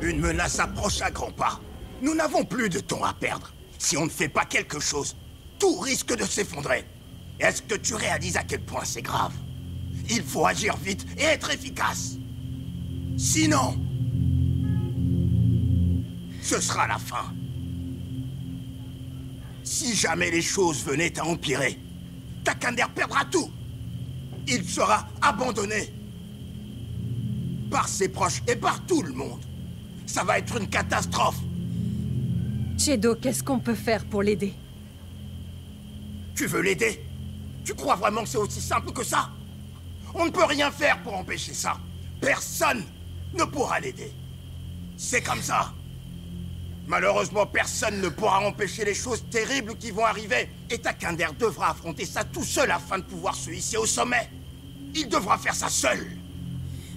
Une menace approche à grands pas. Nous n'avons plus de temps à perdre. Si on ne fait pas quelque chose, tout risque de s'effondrer. Est-ce que tu réalises à quel point c'est grave? Il faut agir vite et être efficace. Sinon, ce sera la fin. Si jamais les choses venaient à empirer, Takander perdra tout. Il sera abandonné par ses proches et par tout le monde. Ça va être une catastrophe. Shadow, qu'est-ce qu'on peut faire pour l'aider? Tu veux l'aider? Tu crois vraiment que c'est aussi simple que ça? On ne peut rien faire pour empêcher ça. Personne ne pourra l'aider. C'est comme ça. Malheureusement, personne ne pourra empêcher les choses terribles qui vont arriver. Et Takander devra affronter ça tout seul afin de pouvoir se hisser au sommet. Il devra faire ça seul.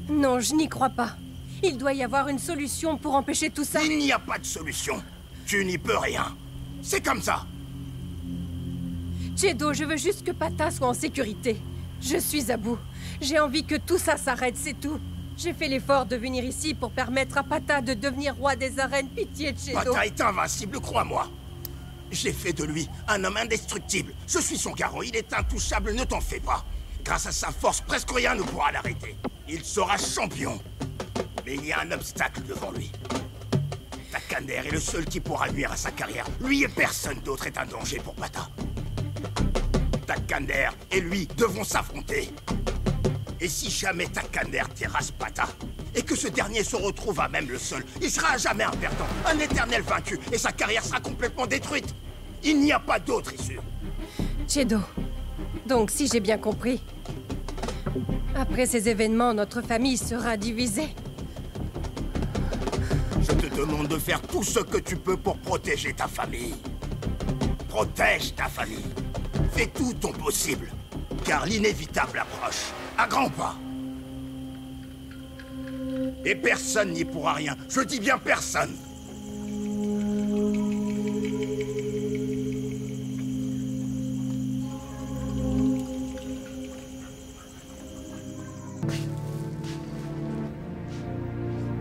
Non, je n'y crois pas. Il doit y avoir une solution pour empêcher tout ça. Il n'y a pas de solution. Tu n'y peux rien. C'est comme ça. Shadow, je veux juste que Pata soit en sécurité. Je suis à bout. J'ai envie que tout ça s'arrête, c'est tout. J'ai fait l'effort de venir ici pour permettre à Pata de devenir roi des arènes. Pitié de Shadow. Pata est invincible, crois-moi. J'ai fait de lui un homme indestructible. Je suis son garant, il est intouchable, ne t'en fais pas. Grâce à sa force, presque rien ne pourra l'arrêter. Il sera champion. Mais il y a un obstacle devant lui. Takander est le seul qui pourra nuire à sa carrière. Lui et personne d'autre est un danger pour Pata. Takander et lui devront s'affronter. Et si jamais Takander terrasse Pata, et que ce dernier se retrouve à même le sol, il sera à jamais un perdant, un éternel vaincu, et sa carrière sera complètement détruite. Il n'y a pas d'autre issue. Shadow, donc si j'ai bien compris, après ces événements, notre famille sera divisée. Je te demande de faire tout ce que tu peux pour protéger ta famille. Protège ta famille. Fais tout ton possible, car l'inévitable approche, à grands pas. Et personne n'y pourra rien. Je dis bien personne.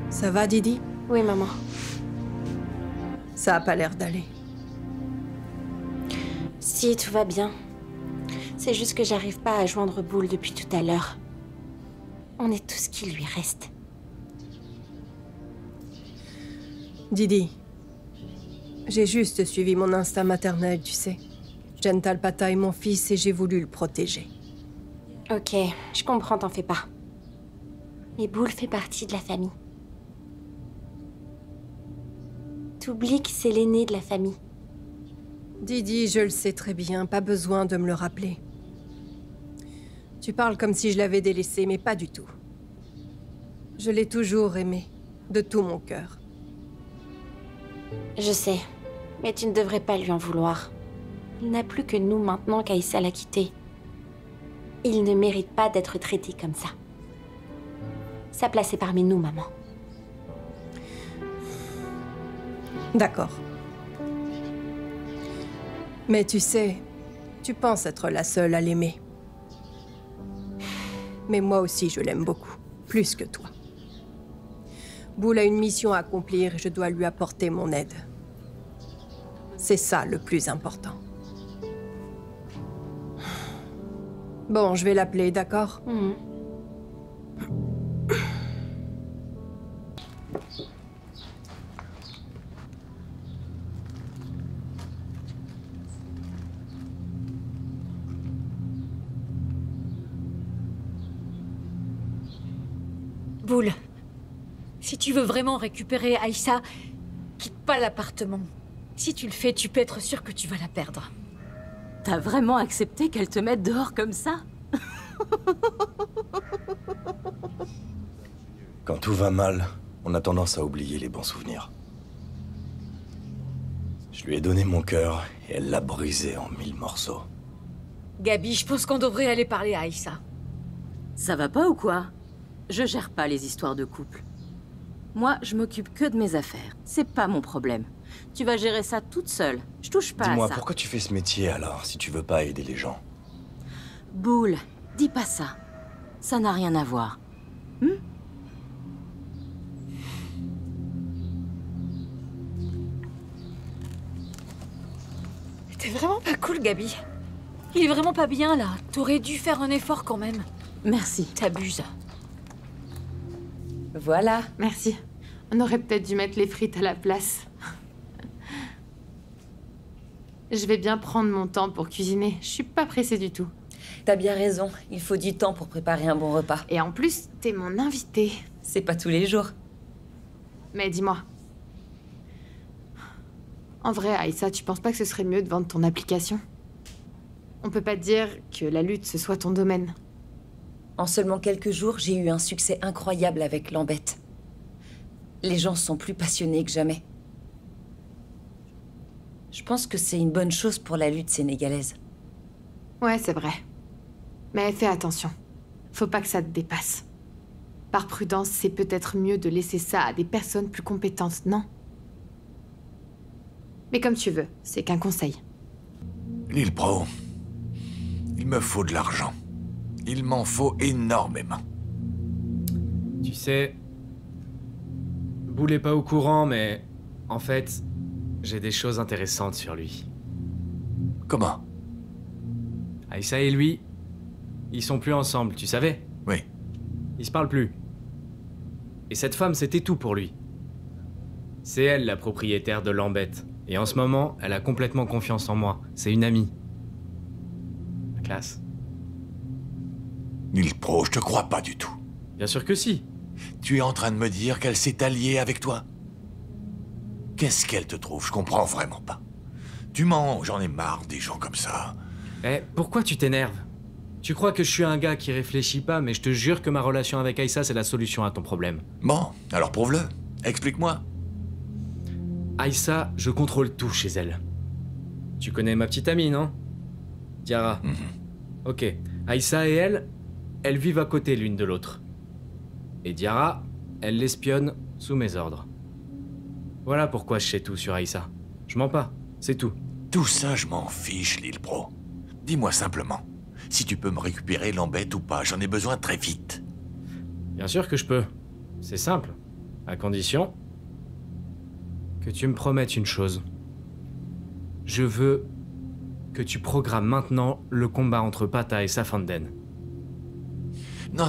Ça va, Didi? Oui, maman. Ça a pas l'air d'aller. Si, tout va bien. C'est juste que j'arrive pas à joindre Boule depuis tout à l'heure. On est tout ce qui lui reste. Didi, j'ai juste suivi mon instinct maternel, tu sais. Gental Pata est mon fils et j'ai voulu le protéger. Ok, je comprends, t'en fais pas. Mais Boule fait partie de la famille. T'oublies que c'est l'aîné de la famille. Didi, je le sais très bien, pas besoin de me le rappeler. Tu parles comme si je l'avais délaissé, mais pas du tout. Je l'ai toujours aimé, de tout mon cœur. Je sais, mais tu ne devrais pas lui en vouloir. Il n'a plus que nous maintenant qu'Aïssa l'a quitté. Il ne mérite pas d'être traité comme ça. Sa place est parmi nous, maman. D'accord. Mais tu sais, tu penses être la seule à l'aimer. Mais moi aussi, je l'aime beaucoup. Plus que toi. Boule a une mission à accomplir et je dois lui apporter mon aide. C'est ça le plus important. Bon, je vais l'appeler, d'accord? Boule, si tu veux vraiment récupérer Aïssa, quitte pas l'appartement. Si tu le fais, tu peux être sûr que tu vas la perdre. T'as vraiment accepté qu'elle te mette dehors comme ça? Quand tout va mal, on a tendance à oublier les bons souvenirs. Je lui ai donné mon cœur et elle l'a brisé en 1000 morceaux. Gabi, je pense qu'on devrait aller parler à Aïssa. Ça va pas ou quoi? Je gère pas les histoires de couple. Moi, je m'occupe que de mes affaires. C'est pas mon problème. Tu vas gérer ça toute seule. Je touche pas à ça. Dis-moi, pourquoi tu fais ce métier alors, si tu veux pas aider les gens? Boule, dis pas ça. Ça n'a rien à voir. T'es vraiment pas cool, Gabi. Il est vraiment pas bien, là. T'aurais dû faire un effort quand même. Merci. T'abuses. Voilà. Merci. On aurait peut-être dû mettre les frites à la place. Je vais bien prendre mon temps pour cuisiner. Je suis pas pressée du tout. T'as bien raison, il faut du temps pour préparer un bon repas. Et en plus, t'es mon invité. C'est pas tous les jours. Mais dis-moi. En vrai, Aïssa, tu penses pas que ce serait mieux de vendre ton application? On peut pas dire que la lutte, ce soit ton domaine. En seulement quelques jours, j'ai eu un succès incroyable avec Lambeth. Les gens sont plus passionnés que jamais. Je pense que c'est une bonne chose pour la lutte sénégalaise. Ouais, c'est vrai. Mais fais attention. Faut pas que ça te dépasse. Par prudence, c'est peut-être mieux de laisser ça à des personnes plus compétentes, non? Mais comme tu veux, c'est qu'un conseil. Lil Pro, il me faut de l'argent. Il m'en faut énormément. Tu sais... Boule est pas au courant, mais... En fait, j'ai des choses intéressantes sur lui. Comment? Aïssa et lui, ils sont plus ensemble, tu savais? Oui. Ils se parlent plus. Et cette femme, c'était tout pour lui. C'est elle la propriétaire de Lambeth. Et en ce moment, elle a complètement confiance en moi. C'est une amie. La classe. Lil Pro, je te crois pas du tout. Bien sûr que si. Tu es en train de me dire qu'elle s'est alliée avec toi? Qu'est-ce qu'elle te trouve? Je comprends vraiment pas. Tu mens, j'en ai marre des gens comme ça. Eh, pourquoi tu t'énerves? Tu crois que je suis un gars qui réfléchit pas, mais je te jure que ma relation avec Aïssa, c'est la solution à ton problème. Bon, alors prouve-le. Explique-moi. Aïssa, je contrôle tout chez elle. Tu connais ma petite amie, non? Diara. Ok. Aïssa et elle, elles vivent à côté l'une de l'autre. Et Diara, elle l'espionne sous mes ordres. Voilà pourquoi je sais tout sur Aïssa. Je mens pas, c'est tout. Tout ça, je m'en fiche, Lil Pro. Dis-moi simplement, si tu peux me récupérer Lambeth ou pas, j'en ai besoin très vite. Bien sûr que je peux. C'est simple. À condition que tu me promettes une chose. Je veux que tu programmes maintenant le combat entre Pata et Safanden. Non,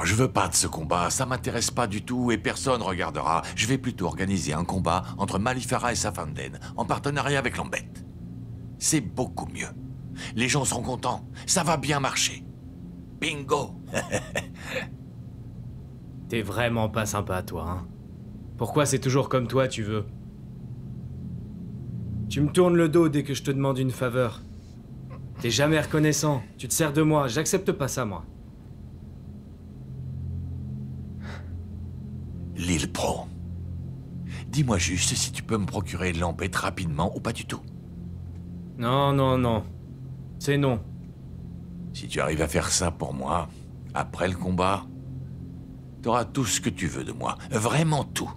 je veux pas de ce combat, ça m'intéresse pas du tout et personne regardera. Je vais plutôt organiser un combat entre Malifara et Safanden, en partenariat avec Lambeth. C'est beaucoup mieux. Les gens seront contents, ça va bien marcher. Bingo. T'es vraiment pas sympa, toi, hein? Pourquoi c'est toujours comme toi, tu veux? Tu me tournes le dos dès que je te demande une faveur. T'es jamais reconnaissant, tu te sers de moi, j'accepte pas ça, moi. Lil Pro, dis-moi juste si tu peux me procurer Lambeth rapidement ou pas du tout. Non. C'est non. Si tu arrives à faire ça pour moi, après le combat, t'auras tout ce que tu veux de moi. Vraiment tout.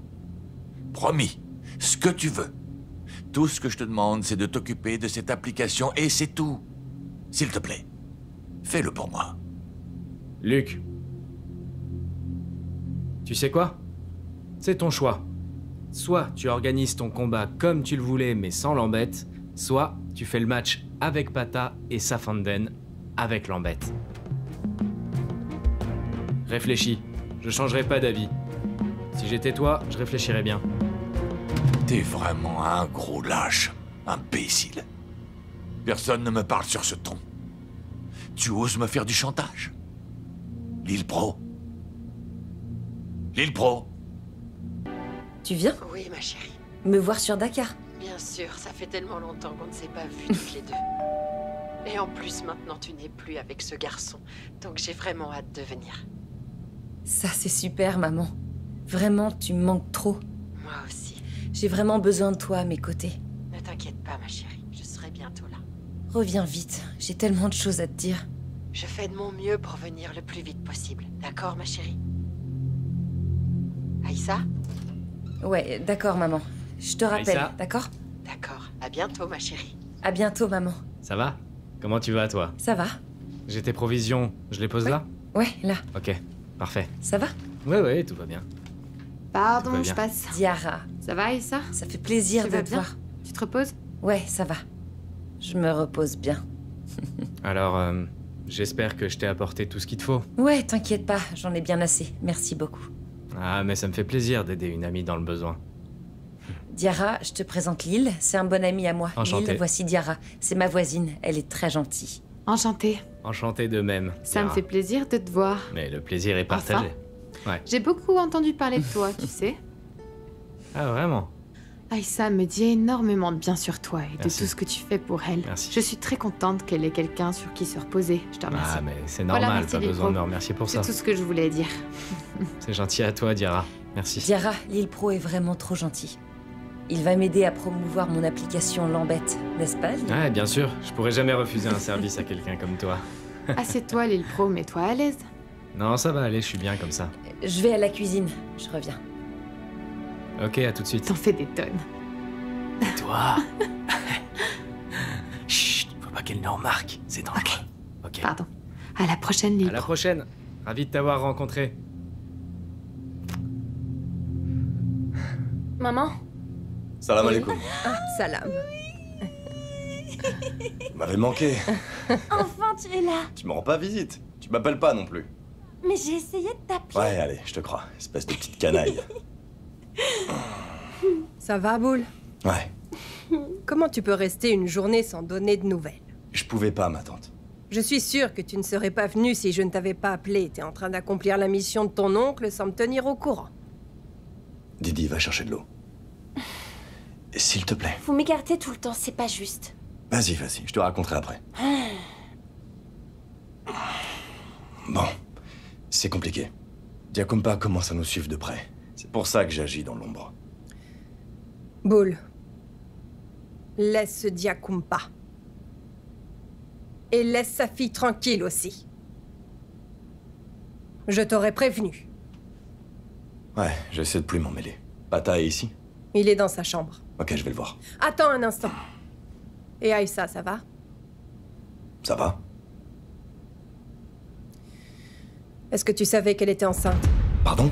Promis, ce que tu veux. Tout ce que je te demande, c'est de t'occuper de cette application et c'est tout. S'il te plaît, fais-le pour moi. Luc. Tu sais quoi? C'est ton choix. Soit tu organises ton combat comme tu le voulais mais sans Lambeth, soit tu fais le match avec Pata et Safanden avec Lambeth. Réfléchis, je changerai pas d'avis. Si j'étais toi, je réfléchirais bien. T'es vraiment un gros lâche, imbécile. Personne ne me parle sur ce ton. Tu oses me faire du chantage? Lil Pro? Lil Pro? Tu viens Oui, ma chérie. me voir sur Dakar? Bien sûr, ça fait tellement longtemps qu'on ne s'est pas vus toutes les deux. Et en plus, maintenant, tu n'es plus avec ce garçon. Donc j'ai vraiment hâte de venir. Ça, c'est super, maman. Vraiment, tu me manques trop. Moi aussi. J'ai vraiment besoin de toi à mes côtés. Ne t'inquiète pas, ma chérie. Je serai bientôt là. Reviens vite, j'ai tellement de choses à te dire. Je fais de mon mieux pour venir le plus vite possible. D'accord, ma chérie? Aïssa? Ouais, d'accord, maman. Je te rappelle, Aïssa. d'accord? D'accord. À bientôt, ma chérie. À bientôt, maman. Ça va? Comment tu vas, toi? Ça va? J'ai tes provisions, je les pose là? Ouais, là. Ok, parfait. Ça va? Ouais, tout va bien. Pardon, Tout va je bien. passe. Diara, Ça va, Aïssa? ça fait plaisir Tu de vas te bien? voir. Tu te reposes? Ouais, ça va. Je me repose bien. Alors, j'espère que je t'ai apporté tout ce qu'il te faut. Ouais, t'inquiète pas, j'en ai bien assez. Merci beaucoup. Ah, mais ça me fait plaisir d'aider une amie dans le besoin. Diarra, je te présente Lille, c'est un bon ami à moi. Enchanté. Lille, voici Diarra. C'est ma voisine, elle est très gentille. Enchantée. Enchanté de même. Ça me Diarra. fait plaisir de te voir. Mais le plaisir est partagé. Ouais. J'ai beaucoup entendu parler de toi, tu sais. Ah, vraiment? Aïssa me dit énormément de bien sur toi et de Merci. tout ce que tu fais pour elle. Merci. Je suis très contente qu'elle ait quelqu'un sur qui se reposer. Je te remercie. Ah, mais c'est Voilà, normal, merci, pas Lille besoin Pro. de me remercier pour C'est ça. tout ce que je voulais dire. C'est gentil à toi, Diarra. Merci. Diarra, Lille Pro est vraiment trop gentil. Il va m'aider à promouvoir mon application Lambette, n'est-ce pas, Lille? Ouais, bien sûr. Je pourrais jamais refuser un service à quelqu'un comme toi. Assieds-toi, Lille Pro, mets-toi à l'aise. Non, ça va aller, je suis bien comme ça. Je vais à la cuisine, je reviens. Ok, à tout de suite. T'en fais des tonnes. Toi. Chut, faut pas qu'elle nous remarque. C'est dangereux. Ok. Pardon. À la prochaine, Lille À la Pro. prochaine. Ravi de t'avoir rencontré. Maman? Salam alaikum. Ah, salam. Vous m'avez manqué. Enfin, tu es là. Tu me rends pas visite. Tu m'appelles pas non plus. Mais j'ai essayé de t'appeler. Ouais, allez, je te crois. Espèce de petite canaille. Ça va, Boule? Ouais, Comment tu peux rester une journée sans donner de nouvelles? je pouvais pas, ma tante. Je suis sûre que tu ne serais pas venu si je ne t'avais pas appelé. T'es en train d'accomplir la mission de ton oncle sans me tenir au courant. Didi, va chercher de l'eau. Et s'il te plaît. Vous m'écartez tout le temps, c'est pas juste. Vas-y, je te raconterai après. Bon, c'est compliqué. Diakumpa commence à nous suivre de près. C'est pour ça que j'agis dans l'ombre. Boule. Laisse ce Diakumpa. Et laisse sa fille tranquille aussi. Je t'aurais prévenu. Ouais, j'essaie de plus m'en mêler. Pata est ici? Il est dans sa chambre. Ok, je vais le voir. Attends un instant. Et Aïssa, ça va? Ça va? Est-ce que tu savais qu'elle était enceinte? Pardon?